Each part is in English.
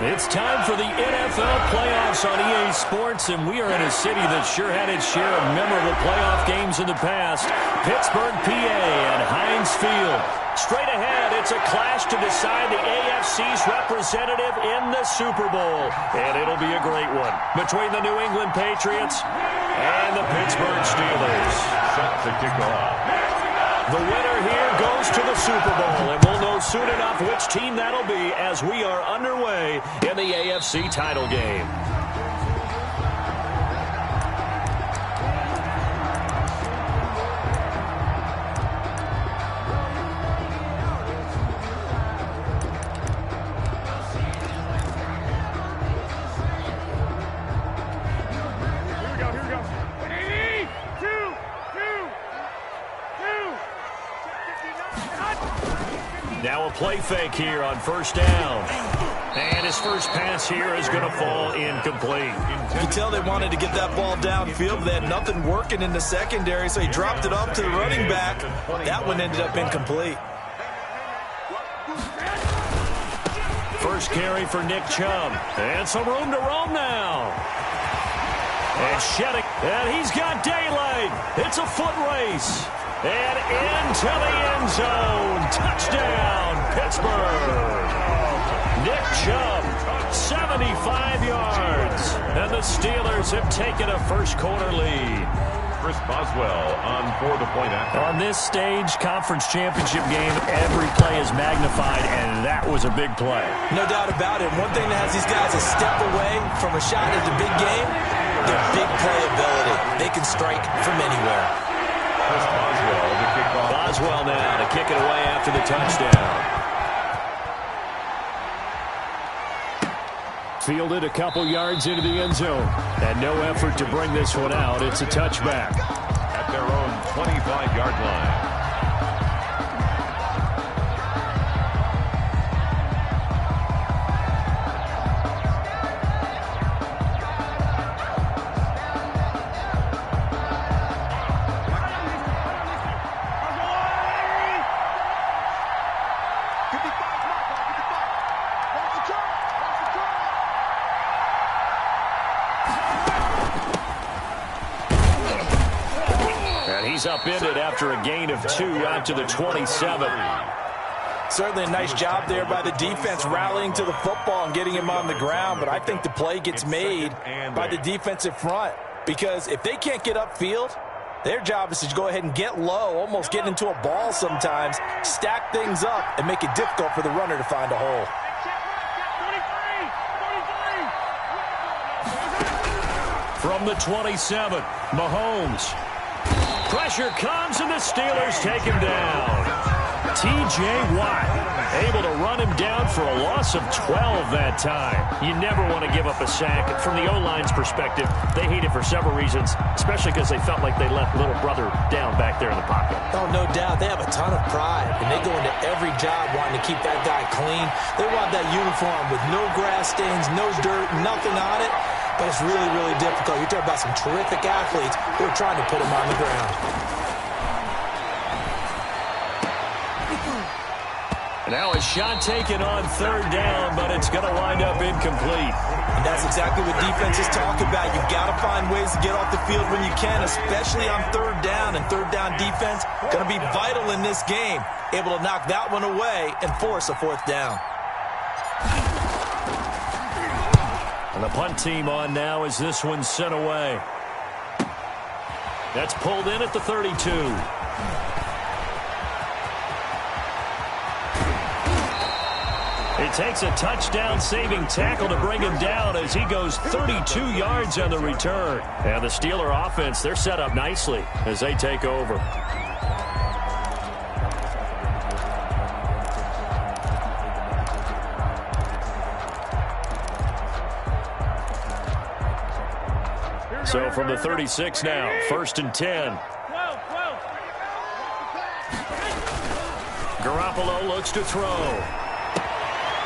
It's time for the NFL playoffs on EA Sports, and we are in a city that sure had its share of memorable playoff games in the past. Pittsburgh, PA, and Heinz Field. Straight ahead, it's a clash to decide the AFC's representative in the Super Bowl. And it'll be a great one between the New England Patriots and the Pittsburgh Steelers. Set to kick off. The winner here goes to the Super Bowl, and we'll know soon enough which team that'll be as we are underway in the AFC title game. Now a play fake here on first down. And his first pass here is going to fall incomplete. You can tell they wanted to get that ball downfield, but they had nothing working in the secondary, so he dropped it off to the running back. That one ended up incomplete. First carry for Nick Chubb. And some room to roam now. And shedding. And he's got daylight. It's a foot race. And into the end zone. Touchdown, Pittsburgh. Nick Chubb, 75 yards. And the Steelers have taken a first-quarter lead. Chris Boswell on for the point after. On this stage, conference championship game, every play is magnified, and that was a big play. No doubt about it. One thing that has these guys a step away from a shot at the big game, their big play ability. They can strike from anywhere. Chris Boswell to kick off. Boswell now to kick it away after the touchdown. Fielded a couple yards into the end zone. And no effort to bring this one out. It's a touchback. At their own 25-yard line. He's upended after a gain of 2 out to the 27. Certainly a nice job there by the defense rallying to the football and getting him on the ground, but I think the play gets made by the defensive front because if they can't get upfield, their job is to go ahead and get low, almost get into a ball sometimes, stack things up, and make it difficult for the runner to find a hole. From the 27, Mahomes. Pressure comes, and the Steelers take him down. T.J. Watt able to run him down for a loss of 12 that time. You never want to give up a sack. From the O-line's perspective, they hate it for several reasons, especially because they felt like they let little brother down back there in the pocket. Oh, no doubt. They have a ton of pride, and they go into every job wanting to keep that guy clean. They want that uniform with no grass stains, no dirt, nothing on it. But it's really, really difficult. You're talking about some terrific athletes who are trying to put him on the ground. Now a shot taken on third down, but it's going to wind up incomplete. And that's exactly what defenses talk about. You've got to find ways to get off the field when you can, especially on third down. And third down defense going to be vital in this game. Able to knock that one away and force a fourth down. And the punt team on now as this one's sent away. That's pulled in at the 32. It takes a touchdown-saving tackle to bring him down as he goes 32 yards on the return. And the Steeler offense, they're set up nicely as they take over. So from the 36 now, 1st and 10. Garoppolo looks to throw.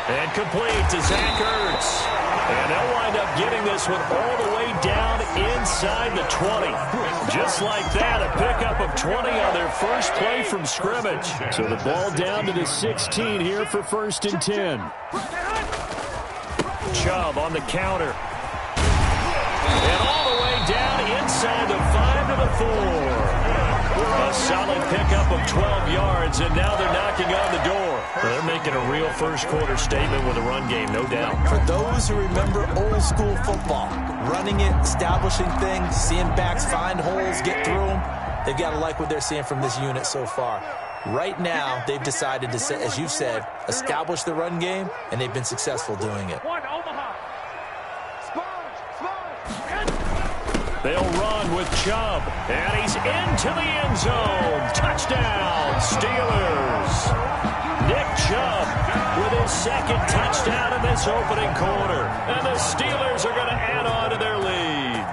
And complete to Zach Ertz. And they'll wind up getting this one all the way down inside the 20. Just like that, a pickup of 20 on their first play from scrimmage. So the ball down to the 16 here for 1st and 10. Chubb on the counter. And all the way down inside the 5 to the 4. A solid pickup of 12 yards, and now they're knocking on the door. They're making a real first-quarter statement with a run game, no doubt. For those who remember old-school football, running it, establishing things, seeing backs find holes, get through them, they've got to like what they're seeing from this unit so far. Right now, they've decided to, as you've said, establish the run game, and they've been successful doing it. They'll run with Chubb, and he's into the end zone. Touchdown, Steelers. Nick Chubb with his second touchdown in this opening quarter. And the Steelers are going to add on to their lead.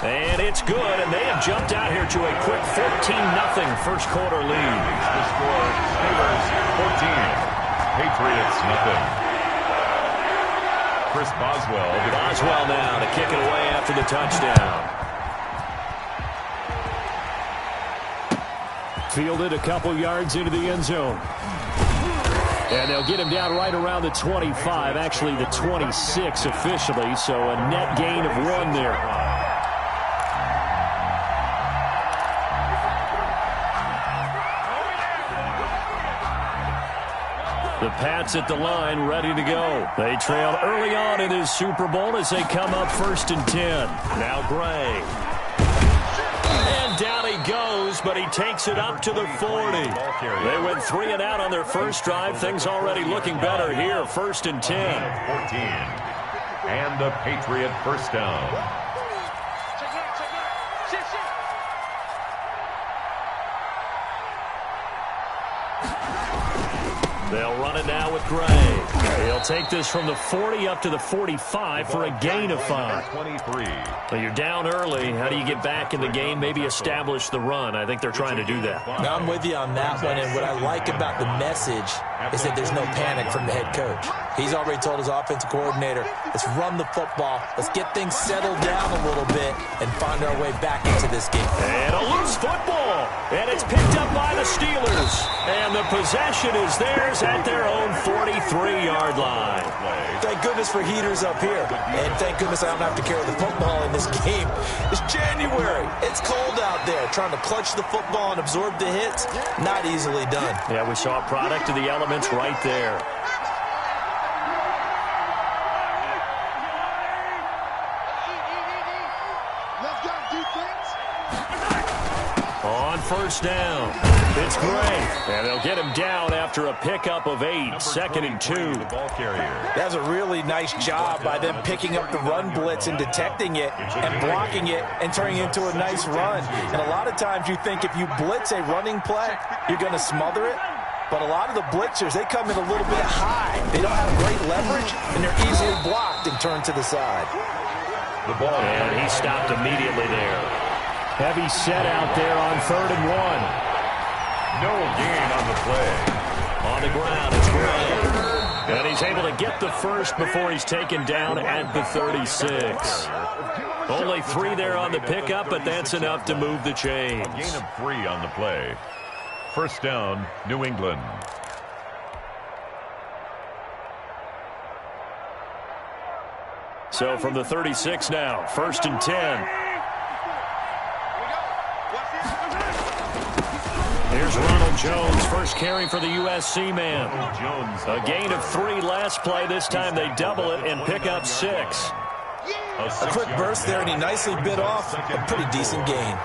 And it's good, and they have jumped out here to a quick 14-0 first-quarter lead. The score, Steelers 14, Patriots nothing. Chris Boswell. Boswell now to kick it away after the touchdown. Fielded a couple yards into the end zone. And they'll get him down right around the 25, actually the 26 officially, so a net gain of 1 there. The Pats at the line, ready to go. They trail early on in this Super Bowl as they come up 1st and 10. Now Gray. And down he goes, but he takes it up to the 40. They went 3 and out on their first drive. Things already looking better here, 1st and 10. 14. And the Patriot first down. They'll run it now with Gray. He'll take this from the 40 up to the 45 for a gain of 5. 23. Well, you're down early. How do you get back in the game? Maybe establish the run. I think they're trying to do that. Now, I'm with you on that one, and what I like about the message is that there's no panic from the head coach. He's already told his offensive coordinator, let's run the football, let's get things settled down a little bit, and find our way back into this game. And a loose football, and it's picked up by the Steelers. And the possession is theirs at their own 43-yard line. Thank goodness for heaters up here. And thank goodness I don't have to carry the football in this game. It's January. It's cold out there. Trying to clutch the football and absorb the hits, not easily done. Yeah, we saw a product of the elements right there. On first down, it's Gray. And they'll get him down after a pickup of 8, 2nd and 2. That's a really nice job by them picking up the run blitz and detecting it and blocking it and turning it into a nice run. And a lot of times you think if you blitz a running play, you're going to smother it. But a lot of the blitzers, they come in a little bit high. They don't have great leverage, and they're easily blocked and turned to the side. The ball. And he stopped immediately there. Heavy set out there on 3rd and 1. No gain on the play. On the ground, it's Gray. And he's able to get the first before he's taken down at the 36. Only 3 there on the pickup, but that's enough to move the chains. A gain of 3 on the play. First down, New England. So from the 36 now, 1st and 10. Here's Ronald Jones, first carry for the USC man. A gain of 3 last play. This time they double it and pick up 6. A quick burst there, and he nicely bit off a pretty decent gain.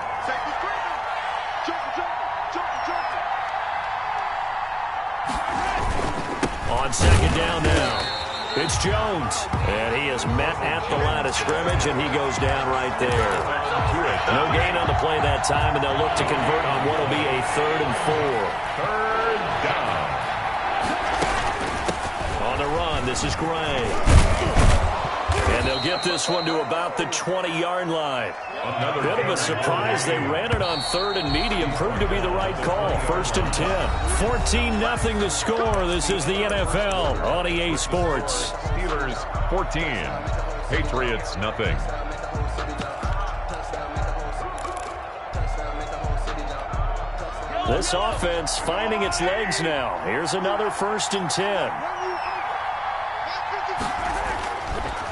On 2nd down now. It's Jones, and he is met at the line of scrimmage, and he goes down right there. No gain on the play that time, and they'll look to convert on what will be a 3rd and 4. 3rd down. On the run, this is Gray. And they'll get this one to about the 20-yard line. Another bit of a surprise. They ran it on 3rd and medium. Proved to be the right call. 1st and 10. 14-0 the score. This is the NFL on EA Sports. Steelers 14. Patriots nothing. This offense finding its legs now. Here's another 1st and 10.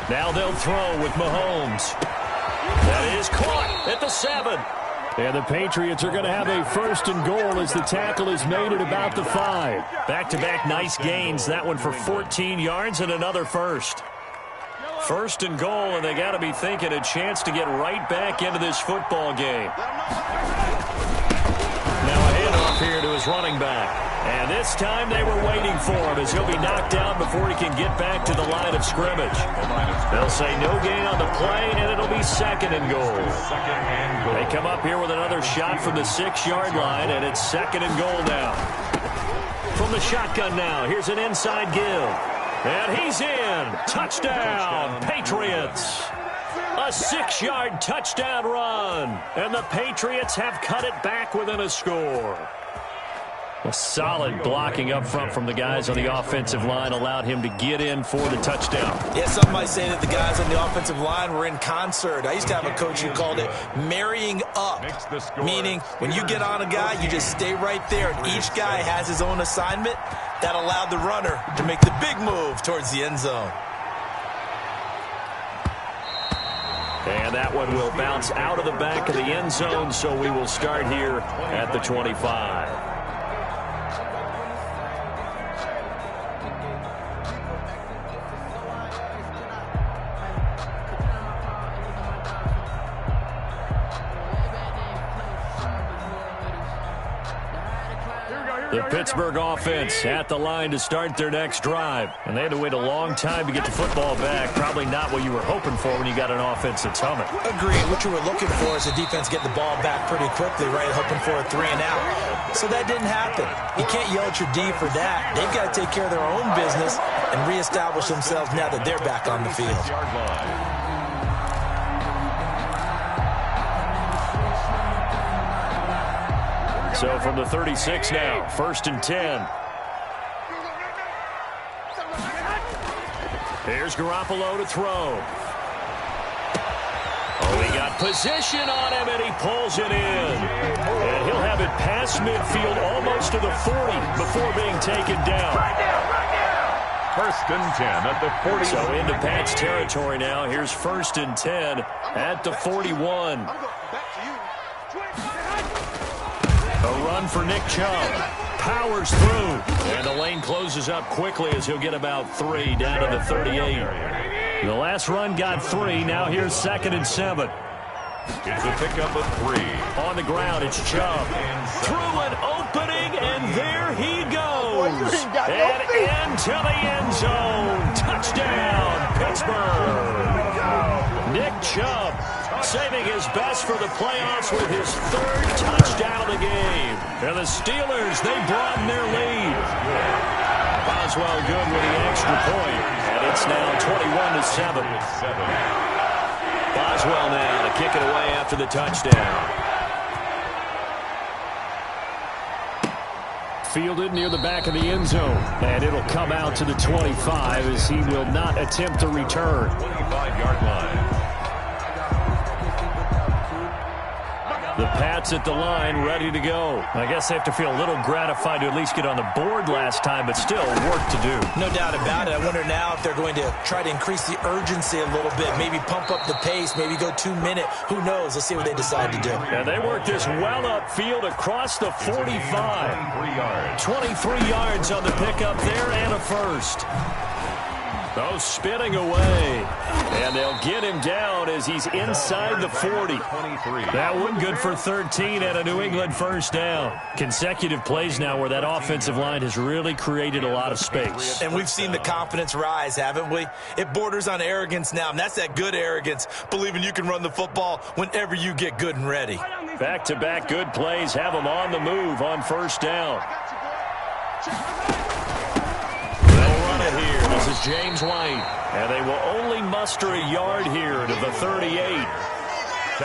Now they'll throw with Mahomes. That is caught at the 7. And the Patriots are going to have a 1st and goal as the tackle is made at about the 5. Back-to-back nice gains. That one for 14 yards and another 1st. 1st and goal, and they got to be thinking a chance to get right back into this football game. Now a handoff here to his running back. And this time they were waiting for him as he'll be knocked down before he can get back to the line of scrimmage. They'll say no gain on the play, and it'll be 2nd and goal. They come up here with another shot from the 6-yard line, and it's 2nd and goal now. From the shotgun now, here's an inside give. And he's in. Touchdown, Patriots. A 6-yard touchdown run. And the Patriots have cut it back within a score. A solid blocking up front from the guys on the offensive line allowed him to get in for the touchdown. Yeah, some might say that the guys on the offensive line were in concert. I used to have a coach who called it marrying up, meaning when you get on a guy, you just stay right there. Each guy has his own assignment. That allowed the runner to make the big move towards the end zone. And that one will bounce out of the back of the end zone, so we will start here at the 25. The Pittsburgh offense at the line to start their next drive. And they had to wait a long time to get the football back. Probably not what you were hoping for when you got an offense that's humming. Agreed. What you were looking for is the defense get the ball back pretty quickly, right? Hoping for a 3 and out. So that didn't happen. You can't yell at your D for that. They've got to take care of their own business and reestablish themselves now that they're back on the field. So from the 36 now, 1st and 10. Here's Garoppolo to throw. Oh, he got position on him, and he pulls it in. And he'll have it past midfield almost to the 40 before being taken down. 1st and 10 at the 40. So into Pat's territory now. Here's 1st and 10 at the 41. A run for Nick Chubb. Powers through. And the lane closes up quickly as he'll get about 3 down to the 38. The last run got 3. Now here's 2nd and 7. It's a pickup of 3. On the ground, it's Chubb. Through an opening, and there he goes. And into the end zone. Touchdown, Pittsburgh. Nick Chubb saving his best for the playoffs with his 3rd touchdown of the game. And the Steelers, they broaden their lead. Boswell good with the extra point. And it's now 21-7. Boswell now to kick it away after the touchdown. Fielded near the back of the end zone. And it'll come out to the 25 as he will not attempt to return. 25-yard line. The Pats at the line, ready to go. I guess they have to feel a little gratified to at least get on the board last time, but still work to do. No doubt about it. I wonder now if they're going to try to increase the urgency a little bit, maybe pump up the pace, maybe go 2-minute. Who knows? Let's see what they decide to do. And they work this well upfield across the 45. 23 yards on the pickup there and a 1st. Oh, spinning away. And they'll get him down as he's inside the 40. That one good for 13 and a New England 1st down. Consecutive plays now where that offensive line has really created a lot of space. And we've seen the confidence rise, haven't we? It borders on arrogance now, and that's that good arrogance, believing you can run the football whenever you get good and ready. Back-to-back good plays have them on the move on 1st down. Here, this is James White, and they will only muster a yard here to the 38.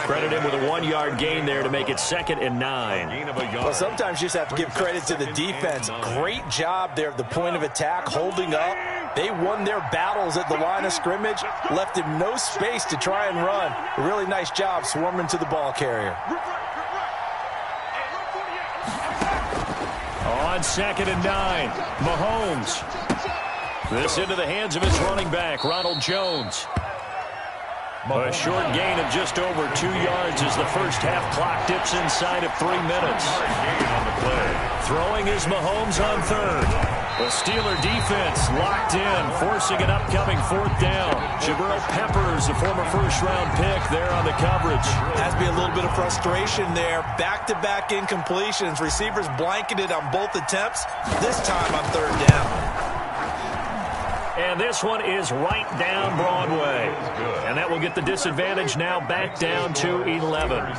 Credit him with a 1-yard gain there to make it 2nd and 9. Well, sometimes you just have to give credit to the defense. Great job there at the point of attack, holding up. They won their battles at the line of scrimmage, left him no space to try and run. A really nice job swarming to the ball carrier. On 2nd and 9, Mahomes. This into the hands of his running back, Ronald Jones. A short gain of just over 2 yards as the first half clock dips inside of 3 minutes. Throwing is Mahomes on 3rd. The Steeler defense locked in, forcing an upcoming 4th down. Jabril Peppers, a former first-round pick, there on the coverage. Has to be a little bit of frustration there. Back-to-back incompletions. Receivers blanketed on both attempts, this time on 3rd down. And this one is right down Broadway. And that will get the disadvantage now back down to 11.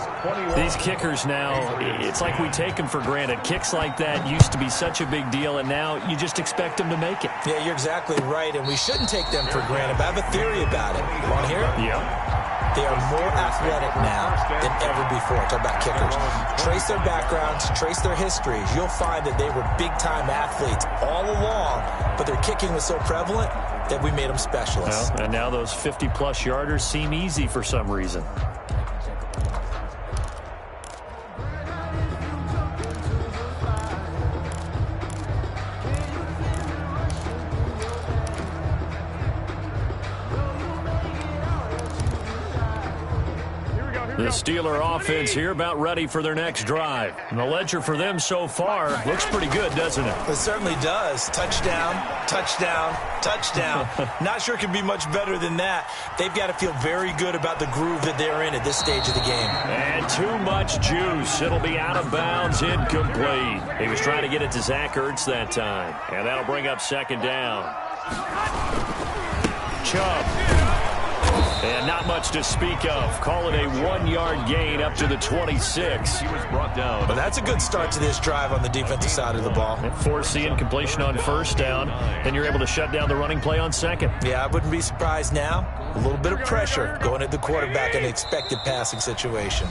These kickers now, it's like we take them for granted. Kicks like that used to be such a big deal, and now you just expect them to make it. Yeah, you're exactly right, and we shouldn't take them for granted. But I have a theory about it. You want to hear it? Yeah. They are more athletic now than ever before. Talk about kickers. Trace their backgrounds, trace their histories. You'll find that they were big-time athletes all along, but their kicking was so prevalent that we made them specialists. Well, and now those 50-plus yarders seem easy for some reason. The Steeler offense here about ready for their next drive. And the ledger for them so far looks pretty good, doesn't it? It certainly does. Touchdown, touchdown, touchdown. Not sure it can be much better than that. They've got to feel very good about the groove that they're in at this stage of the game. And too much juice. It'll be out of bounds, incomplete. He was trying to get it to Zach Ertz that time. And that'll bring up 2nd down. Chubb. And not much to speak of. Call it a 1-yard gain up to the 26. He was brought down. But that's a good start to this drive on the defensive side of the ball. Force the incompletion on 1st down. Then you're able to shut down the running play on 2nd. Yeah, I wouldn't be surprised now. A little bit of pressure going at the quarterback in an expected passing situation.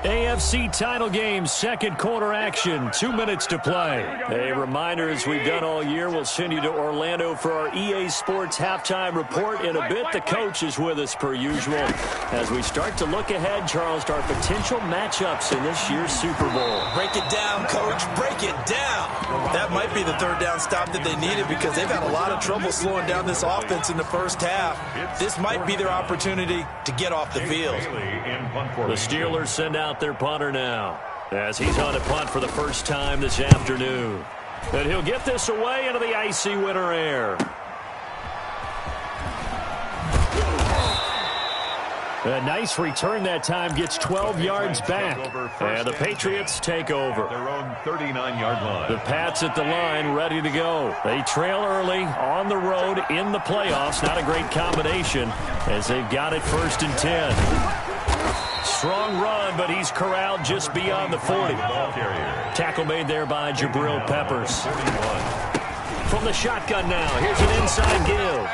AFC title game, 2nd quarter action, 2 minutes to play. A reminder, as we've done all year, we'll send you to Orlando for our EA Sports halftime report in a bit. The coach is with us per usual as we start to look ahead, Charles, to our potential matchups in this year's Super Bowl. Break it down, coach. Break it down. That might be the 3rd down stop that they needed because they've had a lot of trouble slowing down this offense in the first half. This might be their opportunity to get off the field. The Steelers send out their punter now as he's on to punt for the first time this afternoon. And he'll get this away into the icy winter air. A nice return that time, gets 12 yards back. And the Patriots take over. Their own 39-yard line. The Pats at the line, ready to go. They trail early on the road in the playoffs. Not a great combination as they've got it 1st and 10. Strong run, but he's corralled just beyond the 40. Tackle made there by Jabril Peppers. From the shotgun now, here's an inside give.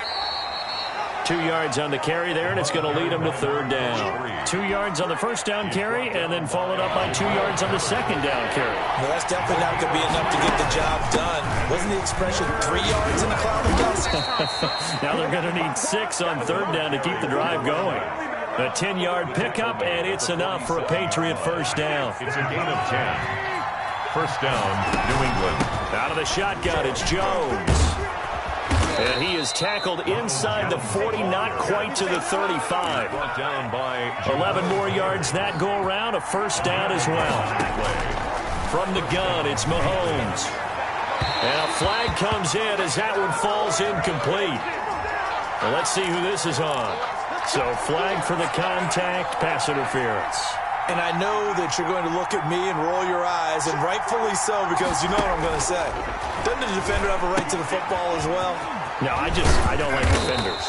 2 yards on the carry there, and it's going to lead him to 3rd down. 2 yards on the 1st down carry, and then followed up by 2 yards on the 2nd down carry. Well, that's definitely not going to be enough to get the job done. Wasn't the expression 3 yards in a cloud of dust? Now they're going to need 6 on 3rd down to keep the drive going. A 10-yard pickup, and it's enough for a Patriot 1st down. It's a gain of 10. 1st down, New England. Out of the shotgun, it's Jones. And he is tackled inside the 40, not quite to the 35. Brought down by 11 more yards that go around, a 1st down as well. From the gun, it's Mahomes. And a flag comes in as that one falls incomplete. Well, let's see who this is on. So flag for the contact, pass interference. And I know that you're going to look at me and roll your eyes, and rightfully so, because you know what I'm going to say. Doesn't the defender have a right to the football as well? No, I don't like defenders.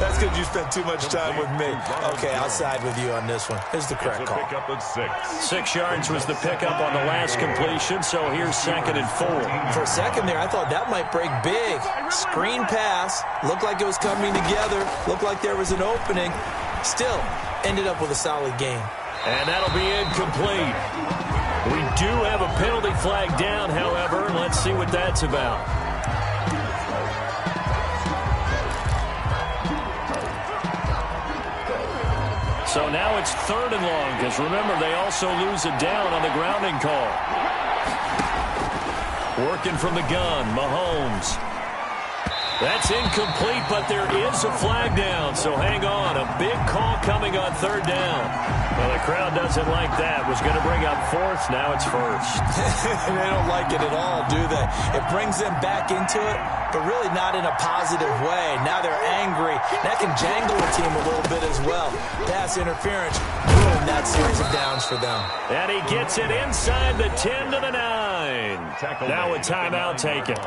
That's because you spent too much time with me. Okay, I'll side with you on this one. Here's the correct call. Pickup of 6. 6 yards was the pickup on the last completion, so here's 2nd and 4. For a second there, I thought that might break big. Screen pass. Looked like it was coming together. Looked like there was an opening. Still, ended up with a solid game. And that'll be incomplete. We do have a penalty flag down, however, and let's see what that's about. So now it's 3rd and long, because remember, they also lose a down on the grounding call. Working from the gun, Mahomes. That's incomplete, but there is a flag down, so hang on. A big call coming on third down. Well, the crowd doesn't like that. Was going to bring up fourth, now it's first. They don't like it at all, do they? It brings them back into it, but really not in a positive way. Now they're angry. That can jangle the team a little bit as well. Pass interference, ruined that series of downs for them. And he gets it inside the 10 to the 9. Now a timeout taken.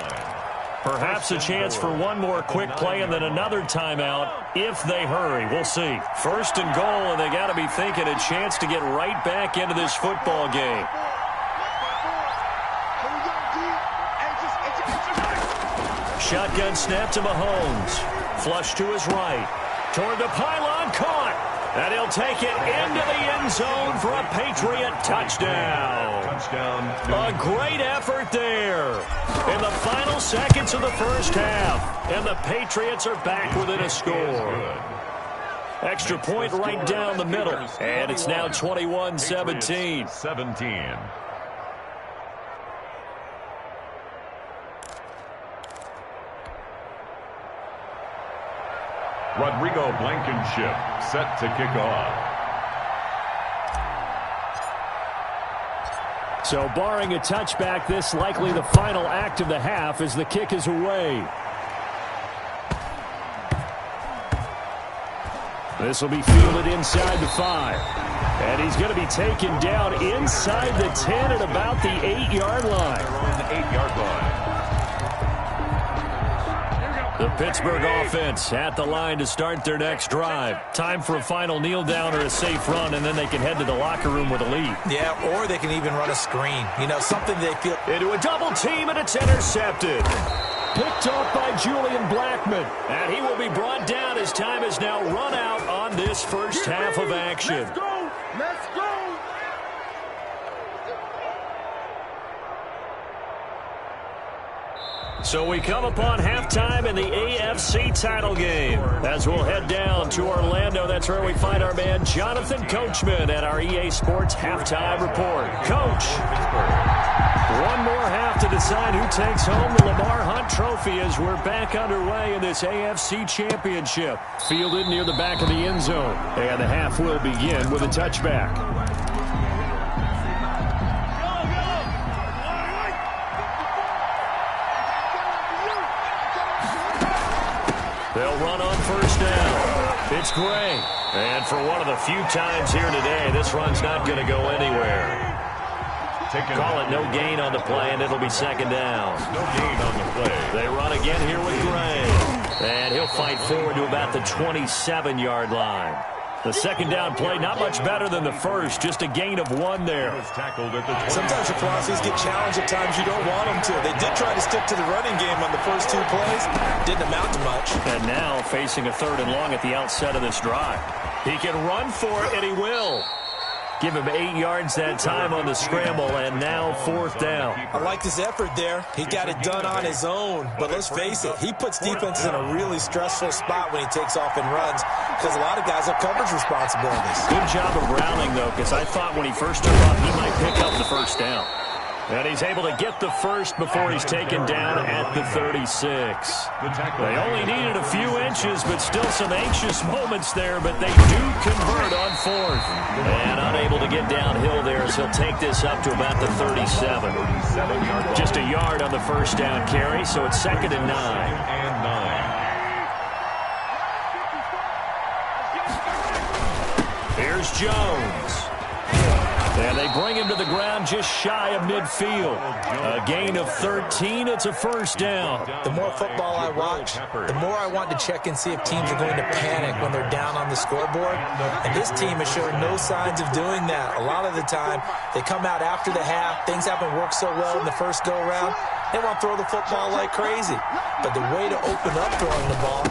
Perhaps a chance for one more quick play and then another timeout if they hurry. We'll see. First and goal, and they got to be thinking a chance to get right back into this football game. Shotgun snap to Mahomes. Flush to his right. Toward the pylon, caught. And he'll take it into the end zone for a Patriot touchdown. A great effort there in the final seconds of the first half. And the Patriots are back within a score. Extra point right down the middle. And it's now 21-17. 17. Rodrigo Blankenship set to kick off. So barring a touchback, this likely the final act of the half as the kick is away. This will be fielded inside the 5. And he's going to be taken down inside the 10 at about the 8-yard line. On the 8-yard line. The Pittsburgh offense at the line to start their next drive. Time for a final kneel down or a safe run, and then they can head to the locker room with a lead. Yeah, or they can even run a screen. You know, something they feel. Into a double team, and it's intercepted. Picked off by Julian Blackmon. And he will be brought down as time has now run out on this first half of action. Let's go! Let's go! So we come upon halftime in the AFC title game. As we'll head down to Orlando, that's where we find our man Jonathan Coachman at our EA Sports Halftime Report. Coach, one more half to decide who takes home the Lamar Hunt Trophy as we're back underway in this AFC Championship. Fielded near the back of the end zone. And the half will begin with a touchback. They'll run on first down. It's Gray. And for one of the few times here today, this run's not going to go anywhere. Call it no gain on the play, and it'll be second down. No gain on the play. They run again here with Gray. And he'll fight forward to about the 27-yard line. The second down play, not much better than the first, just a gain of 1 there. Sometimes your philosophies get challenged at times you don't want them to. They did try to stick to the running game on the first 2 plays. Didn't amount to much. And now facing a 3rd and long at the outset of this drive. He can run for it, and he will. Give him 8 yards that time on the scramble, and now 4th down. I liked his effort there. He got it done on his own. But let's face it, he puts defenses in a really stressful spot when he takes off and runs because a lot of guys have coverage responsibilities. Good job of rallying, though, because I thought when he first took off, he might pick up the first down. And he's able to get the first before he's taken down at the 36. They only needed a few inches, but still some anxious moments there, but they do convert on 4th. And unable to get downhill there as he'll take this up to about the 37. Just a yard on the first down carry, so it's 2nd and 9. Here's Jones. And they bring him to the ground just shy of midfield. A gain of 13. It's a first down. The more football I watch, the more I want to check and see if teams are going to panic when they're down on the scoreboard. And this team has shown no signs of doing that. A lot of the time, they come out after the half. Things haven't worked so well in the first go-around. They want to throw the football like crazy. But the way to open up throwing the ball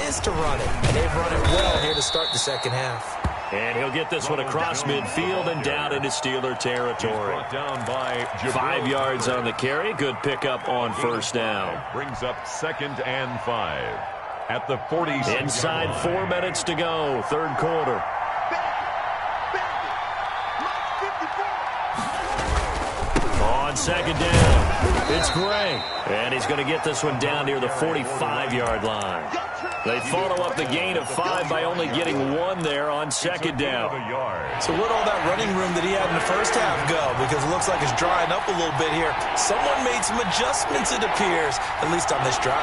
is to run it. And they've run it well here to start the second half. And he'll get this one across midfield and down into Steeler territory. Down by 5 yards on the carry. Good pickup on first down. Brings up 2nd and 5 at the 46. Inside 4 minutes to go, 3rd quarter. On 2nd down. It's Gray. And he's going to get this one down near the 45-yard line. They follow up the gain of 5 by only getting 1 there on second down. So where'd all that running room that he had in the first half go? Because it looks like it's drying up a little bit here. Someone made some adjustments, it appears, at least on this drive.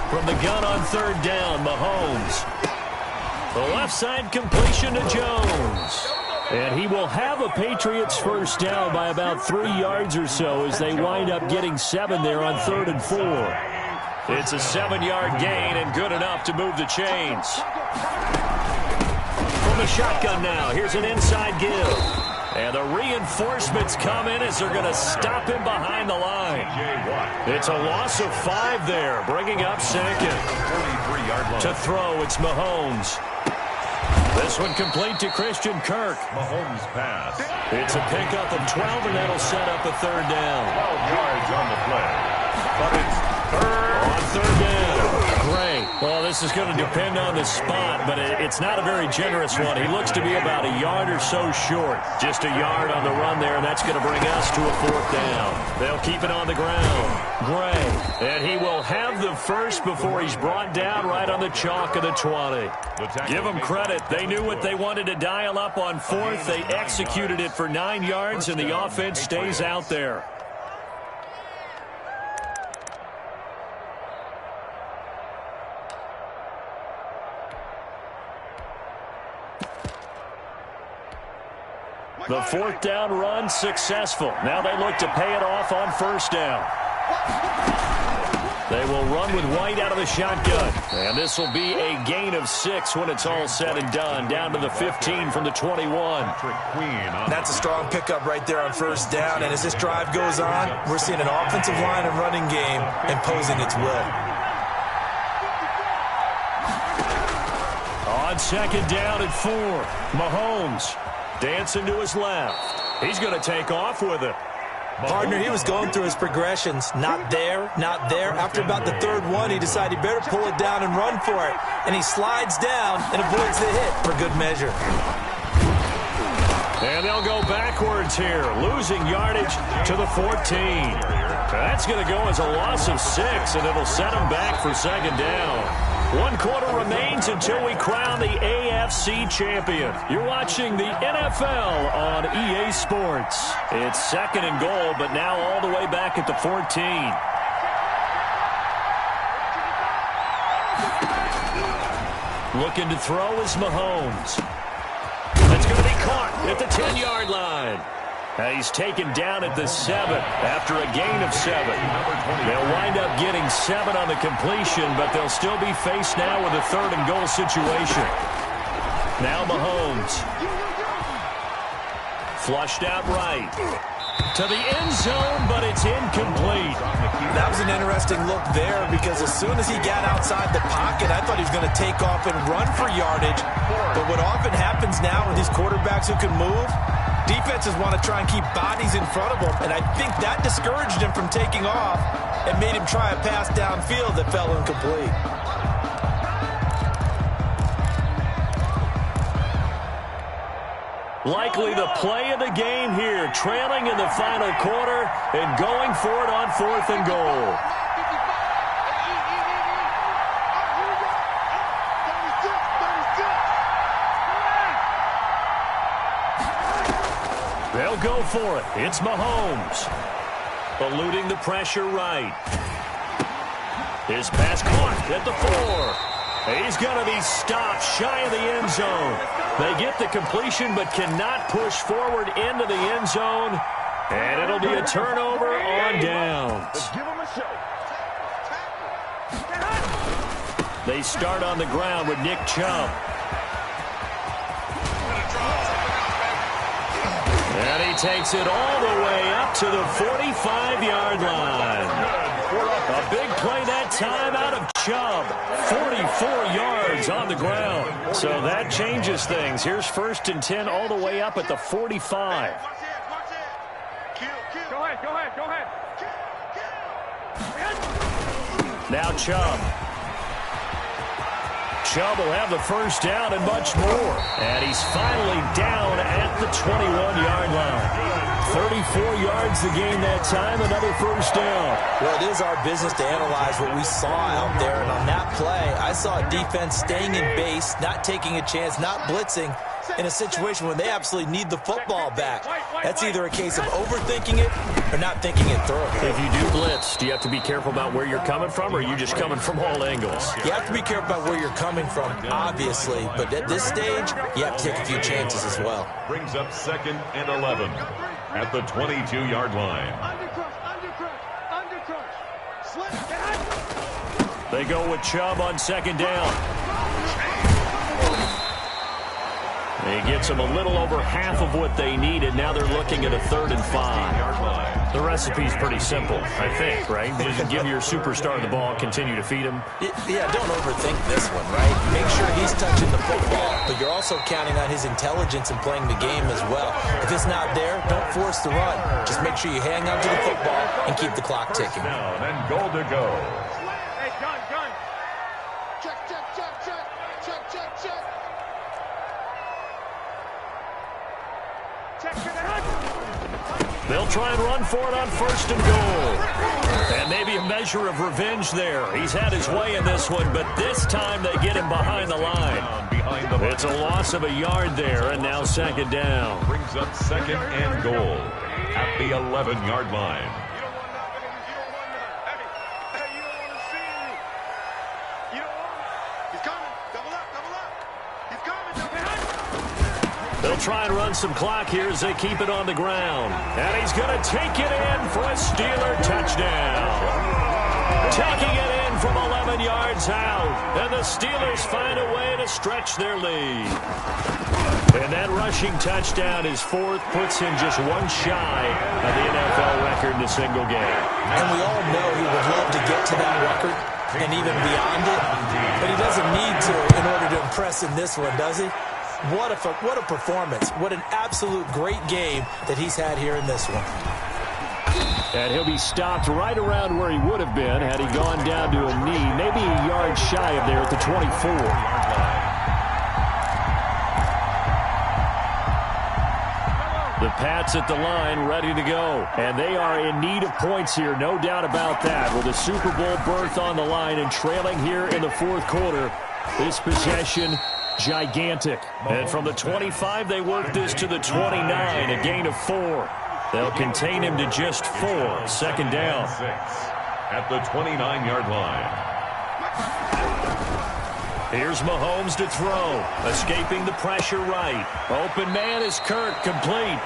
From the gun on third down, Mahomes. The left side completion to Jones. And he will have a Patriots first down by about 3 yards or so as they wind up getting 7 there on 3rd and 4. It's a 7-yard gain and good enough to move the chains. From the shotgun now, here's an inside give. And the reinforcements come in as they're going to stop him behind the line. It's a loss of 5 there, bringing up second. To throw, it's Mahomes. This one complete to Christian Kirk. Mahomes pass. It's a pickup of 12, and that'll set up a third down. 12 yards on the play. But it's On third down. Gray. Well, this is going to depend on the spot, but it's not a very generous one. He looks to be about a yard or so short. Just a yard on the run there, and that's going to bring us to a 4th down. They'll keep it on the ground. Gray. And he will have the first before he's brought down right on the chalk of the 20. Give them credit. They knew what they wanted to dial up on 4th. They executed it for 9 yards, and the offense stays out there. The 4th down run successful. Now they look to pay it off on first down. They will run with White out of the shotgun. And this will be a gain of 6 when it's all said and done. Down to the 15 from the 21. That's a strong pickup right there on first down. And as this drive goes on, we're seeing an offensive line and running game imposing its will. On second down at 4, Mahomes dancing to his left. He's going to take off with it. Partner, he was going through his progressions. Not there, not there. After about the 3rd one, he decided he better pull it down and run for it. And he slides down and avoids the hit for good measure. And they'll go backwards here, losing yardage to the 14. That's going to go as a loss of 6, and it'll set them back for second down. 1 quarter remains until we crown the AFC champion. You're watching the NFL on EA Sports. It's 2nd and goal, but now all the way back at the 14. Looking to throw is Mahomes. That's going to be caught at the 10-yard line. He's taken down at the 7 after a gain of 7. They'll wind up getting 7 on the completion, but they'll still be faced now with a 3rd and goal situation. Now Mahomes. Flushed out right. To the end zone, but it's incomplete. That was an interesting look there because as soon as he got outside the pocket, I thought he was going to take off and run for yardage. But what often happens now with these quarterbacks who can move, defenses want to try and keep bodies in front of them, and I think that discouraged him from taking off and made him try a pass downfield that fell incomplete. Likely the play of the game here, trailing in the final quarter and going for it on 4th and goal. They'll go for it. It's Mahomes. Eluding the pressure right. His pass caught at the 4. He's going to be stopped shy of the end zone. They get the completion but cannot push forward into the end zone. And it'll be a turnover on downs. They start on the ground with Nick Chubb. And he takes it all the way up to the 45-yard line. A big play that time out of Chubb. 44 yards on the ground. So that changes things. Here's 1st and 10 all the way up at the 45. Go ahead. Now Chubb. Chubb will have the first down and much more. And he's finally down at the 21-yard line. 34 yards the game that time, another first down. Well, it is our business to analyze what we saw out there. And on that play, I saw a defense staying in base, not taking a chance, not blitzing in a situation where they absolutely need the football back. That's either a case of overthinking it or not thinking it through. If you do blitz, do you have to be careful about where you're coming from, or are you just coming from all angles? You have to be careful about where you're coming from, obviously. But at this stage, you have to take a few chances as well. Brings up 2nd and 11 at the 22-yard line. They go with Chubb on 2nd down. He gets them a little over half of what they needed. Now they're looking at a 3rd and 5. The recipe's pretty simple, I think, right? Just give your superstar the ball, continue to feed him. Yeah, don't overthink this one, right? Make sure he's touching the football, but you're also counting on his intelligence and playing the game as well. If it's not there, don't force the run. Just make sure you hang on to the football and keep the clock ticking. Down and goal to go. Hey, gun. Check. They'll try and run for it on 1st and goal. And maybe a measure of revenge there. He's had his way in this one, but this time they get him behind the line. It's a loss of a yard there, and now 2nd down. Brings up 2nd and goal at the 11-yard line. They'll try and run some clock here as they keep it on the ground. And he's going to take it in for a Steeler touchdown. Taking it in from 11 yards out. And the Steelers find a way to stretch their lead. And that rushing touchdown is 4th, puts him just one shy of the NFL record in a single game. And we all know he would love to get to that record and even beyond it. But he doesn't need to in order to impress in this one, does he? What a performance. What an absolute great game that he's had here in this one. And he'll be stopped right around where he would have been had he gone down to a knee, maybe a yard shy of there at the 24. The Pats at the line, ready to go. And they are in need of points here, no doubt about that. With a Super Bowl berth on the line and trailing here in the 4th quarter, this possession gigantic. And from the 25, they work this to the 29, a gain of 4. They'll contain him to just 4. 2nd down. 6 at the 29-yard line. Here's Mahomes to throw. Escaping the pressure right. Open man is Kirk, complete.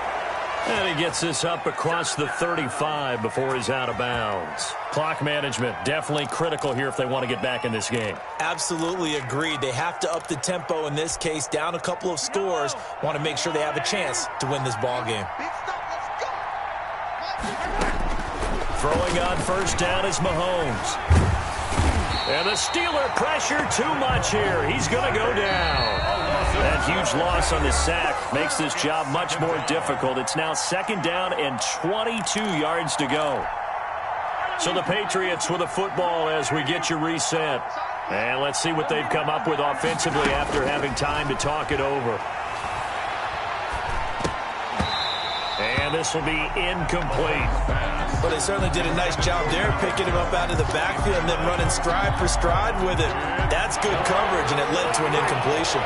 And he gets this up across the 35 before he's out of bounds. Clock management, definitely critical here if they want to get back in this game. Absolutely agreed. They have to up the tempo in this case, down a couple of scores. Want to make sure they have a chance to win this ball game. Throwing on 1st down is Mahomes. And the Steeler pressure too much here. He's going to go down. That huge loss on the sack makes this job much more difficult. It's now 2nd down and 22 yards to go. So the Patriots with a football as we get you reset. And let's see what they've come up with offensively after having time to talk it over. And this will be incomplete. Well, they certainly did a nice job there, picking him up out of the backfield and then running stride for stride with it. That's good coverage, and it led to an incompletion.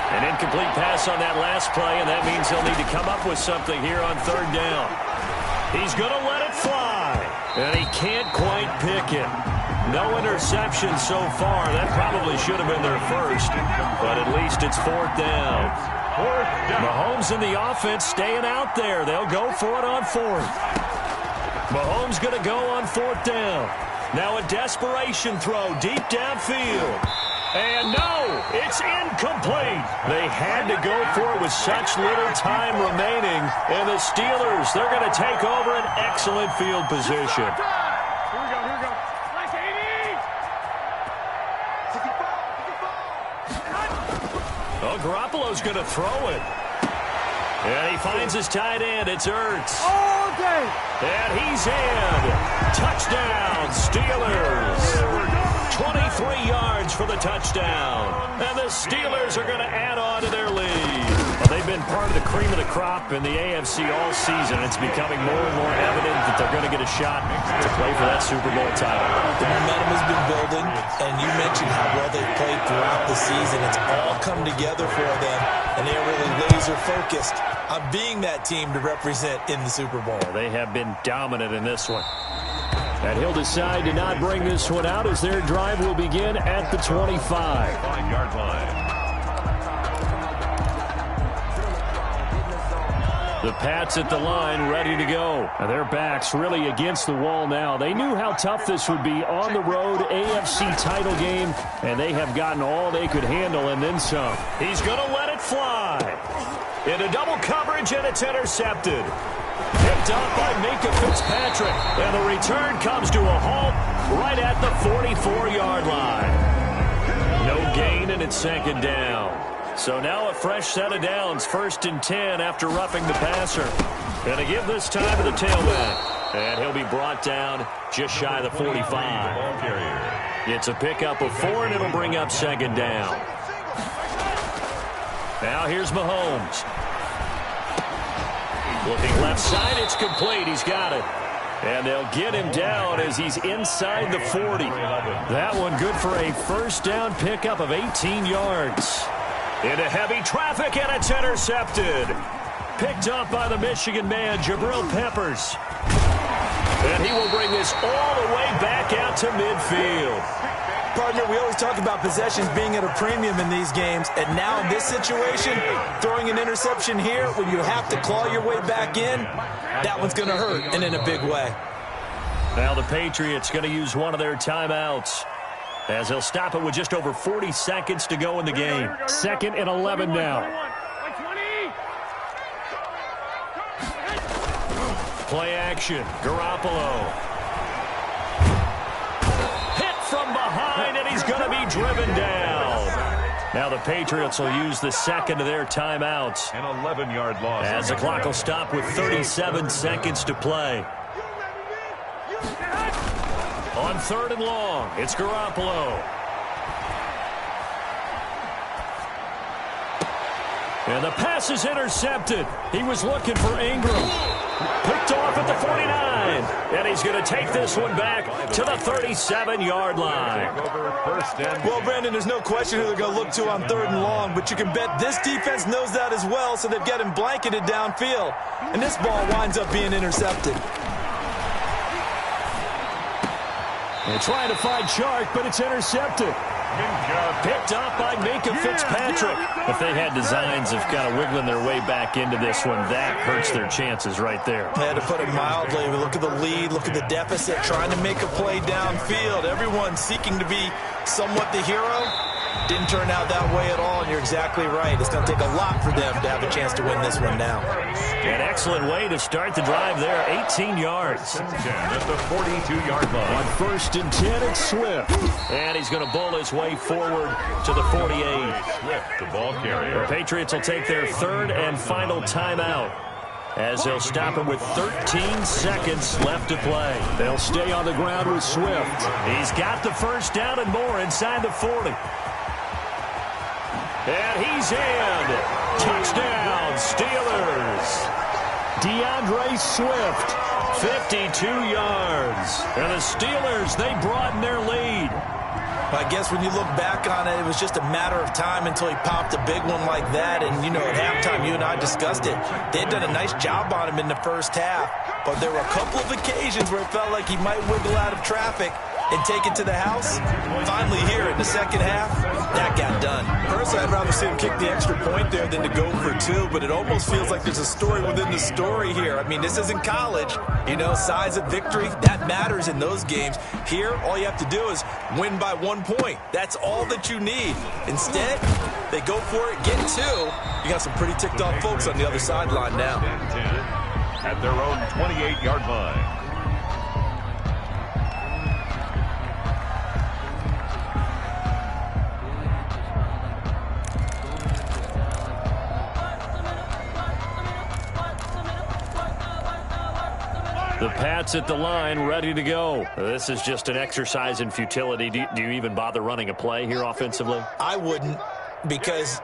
An incomplete pass on that last play, and that means he'll need to come up with something here on 3rd down. He's going to let it fly, and he can't quite pick it. No interception so far. That probably should have been their first, but at least it's 4th down. Mahomes and the offense staying out there. They'll go for it on 4th. Mahomes going to go on 4th down. Now a desperation throw deep downfield. And no, it's incomplete. They had to go for it with such little time remaining. And the Steelers, they're going to take over an excellent field position. Here we go. Nice 80. Oh, Garoppolo's going to throw it. And he finds his tight end. It's Ertz. All day. And he's in. Touchdown, Steelers. 23 yards for the touchdown. And the Steelers are going to add on to their lead. Well, they've been part of the cream of the crop in the AFC all season. It's becoming more and more evident that they're going to get a shot to play for that Super Bowl title. The momentum has been building, and you mentioned how well they've played throughout the season. It's all come together for them, and they're really laser-focused on being that team to represent in the Super Bowl. They have been dominant in this one. And he'll decide to not bring this one out as their drive will begin at the 25. 5-yard line. The Pats at the line ready to go. And their backs really against the wall now. They knew how tough this would be on the road, AFC title game, and they have gotten all they could handle and then some. He's going to let it fly. Into double coverage, and it's intercepted. Picked up by Minka Fitzpatrick, and the return comes to a halt right at the 44-yard line. No gain, and it's second down. So now a fresh set of downs, 1st and 10 after roughing the passer. And to give this time to the tailback. And he'll be brought down just shy of the 45. It's a pickup of 4, and it'll bring up second down. Now here's Mahomes. Looking left side, it's complete. He's got it. And they'll get him down as he's inside the 40. That one good for a first down pickup of 18 yards. Into heavy traffic, and it's intercepted. Picked up by the Michigan man, Jabril Peppers. And he will bring this all the way back out to midfield. Partner, we always talk about possessions being at a premium in these games, and now in this situation, throwing an interception here when you have to claw your way back in, that one's going to hurt, and in a big way. Now the Patriots going to use one of their timeouts as they'll stop it with just over 40 seconds to go in the game. 2nd and 11 now. Play action. Garoppolo. From behind, and he's going to be driven down. Now the Patriots will use the second of their timeouts. An 11-yard loss. As the clock will stop with 37 seconds to play. On 3rd and long, it's Garoppolo. And the pass is intercepted. He was looking for Ingram. Picked off at the 49. And he's going to take this one back to the 37-yard line. Well, Brandon, there's no question who they're going to look to on 3rd and long, but you can bet this defense knows that as well, so they've got him blanketed downfield. And this ball winds up being intercepted. They're trying to find Chark, but it's intercepted. Picked up by Minka Fitzpatrick. If they had designs of kind of wiggling their way back into this one, that hurts their chances right there. They had to put it mildly. Look at the lead, look at the deficit, trying to make a play downfield. Everyone seeking to be somewhat the hero. Didn't turn out that way at all, and you're exactly right. It's going to take a lot for them to have a chance to win this one now. An excellent way to start the drive there, 18 yards. At the 42-yard line. On 1st and 10, it's Swift. And he's going to bowl his way forward to the 48. Swift, the ball carrier. The Patriots will take their 3rd and final timeout as they'll stop it with 13 seconds left to play. They'll stay on the ground with Swift. He's got the first down and more inside the 40. And he's in. Touchdown, Steelers. DeAndre Swift, 52 yards. And the Steelers, they broaden their lead. I guess when you look back on it, it was just a matter of time until he popped a big one like that. And, you know, at halftime, you and I discussed it. They had done a nice job on him in the first half. But there were a couple of occasions where it felt like he might wiggle out of traffic and take it to the house. Finally here in the second half, that got done. Personally, I'd rather see him kick the extra point there than to go for 2, but it almost feels like there's a story within the story here. I mean, this isn't college. You know, size of victory, that matters in those games. Here, all you have to do is win by 1 point. That's all that you need. Instead, they go for it, get 2. You got some pretty ticked off folks on the other sideline now. At their own 28-yard line. The Pats at the line, ready to go. This is just an exercise in futility. Do you even bother running a play here offensively? I wouldn't, because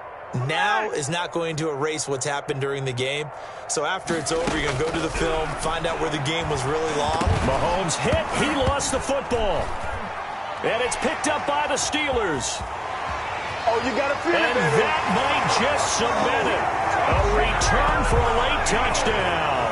now is not going to erase what's happened during the game. So after it's over, you're going to go to the film, find out where the game was really long. Mahomes hit. He lost the football. And it's picked up by the Steelers. Oh, you got to feel it, And baby. that might just cement it. A return for a late touchdown.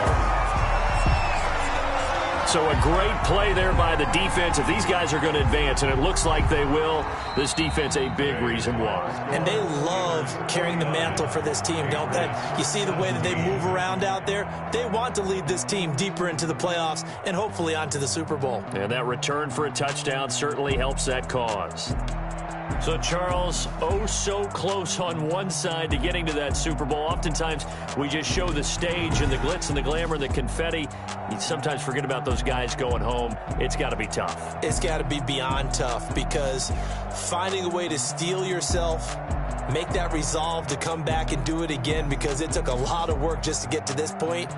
So a great play there by the defense. If these guys are going to advance, and it looks like they will, this defense a big reason why. And they love carrying the mantle for this team, don't they? You see the way that they move around out there? They want to lead this team deeper into the playoffs and hopefully onto the Super Bowl. And that return for a touchdown certainly helps that cause. So, Charles, oh so close on one side to getting to that Super Bowl. Oftentimes, we just show the stage and the glitz and the glamour and the confetti. You sometimes forget about those guys going home. It's got to be tough. It's got to be beyond tough, because finding a way to steel yourself, make that resolve to come back and do it again, because it took a lot of work just to get to this point.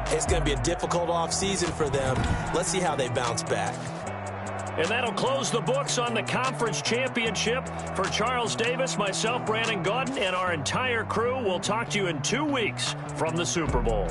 It's going to be a difficult offseason for them. Let's see how they bounce back. And that'll close the books on the conference championship. For Charles Davis, myself, Brandon Gaudin, and our entire crew, we'll talk to you in 2 weeks from the Super Bowl.